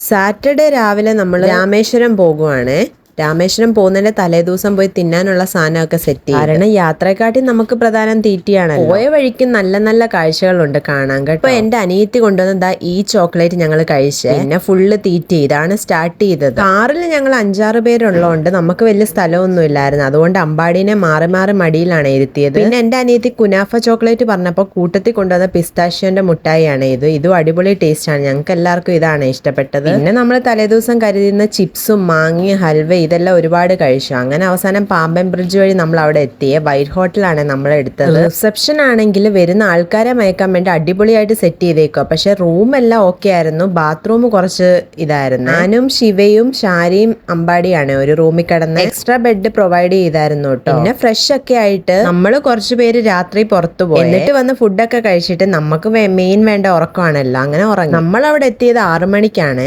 Saturday രാവിലെ നമ്മൾ രാമേശ്വരം പോകുവാണ്. രാമേശ്വരം പോകുന്നതിന്റെ തലേദിവസം പോയി തിന്നാനുള്ള സാധനമൊക്കെ സെറ്റ് ചെയ്യും. കാരണം യാത്രയെക്കാട്ടി നമുക്ക് പ്രധാനം തീറ്റിയാണ്. പോയ വഴിക്ക് നല്ല നല്ല കാഴ്ചകളുണ്ട് കാണാൻ കേട്ടോ. ഇപ്പൊ എന്റെ അനിയത്തി കൊണ്ടുവന്നതാ ഈ ചോക്ലേറ്റ് ഞങ്ങൾ കഴിച്ചേ. പിന്നെ ഫുള്ള് തീറ്റി ഇതാണ് സ്റ്റാർട്ട് ചെയ്തത്. കാറിൽ ഞങ്ങൾ 5-6 പേരുള്ളതുകൊണ്ട് നമുക്ക് വലിയ സ്ഥലമൊന്നും ഇല്ലായിരുന്നു. അതുകൊണ്ട് അമ്പാടിനെ മാറി മാറി മടിയിലാണ് ഇരുത്തിയത്. പിന്നെ എന്റെ അനിയത്തി കുനാഫ ചോക്ലേറ്റ് പറഞ്ഞപ്പോൾ കൂട്ടത്തിൽ കൊണ്ടുവന്ന പിസ്താഷ്യോന്റെ മുട്ടായിയാണ് ഇതും അടിപൊളി ടേസ്റ്റ് ആണ്. ഞങ്ങൾക്ക് എല്ലാവർക്കും ഇതാണ് ഇഷ്ടപ്പെട്ടത്. പിന്നെ നമ്മൾ തലേദിവസം കരുതുന്ന ചിപ്സും മാങ്ങയും ഹൽവ ഇതെല്ലാം ഒരുപാട് കഴിച്ചു. അങ്ങനെ അവസാനം പാമ്പൻ ബ്രിഡ്ജ് വഴി നമ്മൾ അവിടെ എത്തിയ വൈറ്റ് ഹോട്ടലാണ് നമ്മൾ എടുത്തത്. റിസപ്ഷൻ ആണെങ്കിൽ വരുന്ന ആൾക്കാരെ മയക്കാൻ വേണ്ടി അടിപൊളിയായിട്ട് സെറ്റ് ചെയ്തേക്കുക. പക്ഷെ റൂം എല്ലാം ഓക്കെ ആയിരുന്നു. ബാത്റൂം കുറച്ച് ഇതായിരുന്നു. ഞാനും ശിവയും ഷാരിയും അമ്പാടിയാണ് ഒരു റൂമിൽ കിടന്ന് എക്സ്ട്രാ ബെഡ് പ്രൊവൈഡ് ചെയ്തായിരുന്നു കേട്ടോ. പിന്നെ ഫ്രഷ് ഒക്കെ ആയിട്ട് നമ്മൾ കുറച്ച് പേര് രാത്രി പുറത്തു പോയി. എന്നിട്ട് വന്ന് ഫുഡൊക്കെ കഴിച്ചിട്ട് നമുക്ക് മെയിൻ വേണ്ട ഉറക്കമാണല്ലോ. അങ്ങനെ ഉറങ്ങി. നമ്മൾ അവിടെ എത്തിയത് 6 മണിക്കാണ്.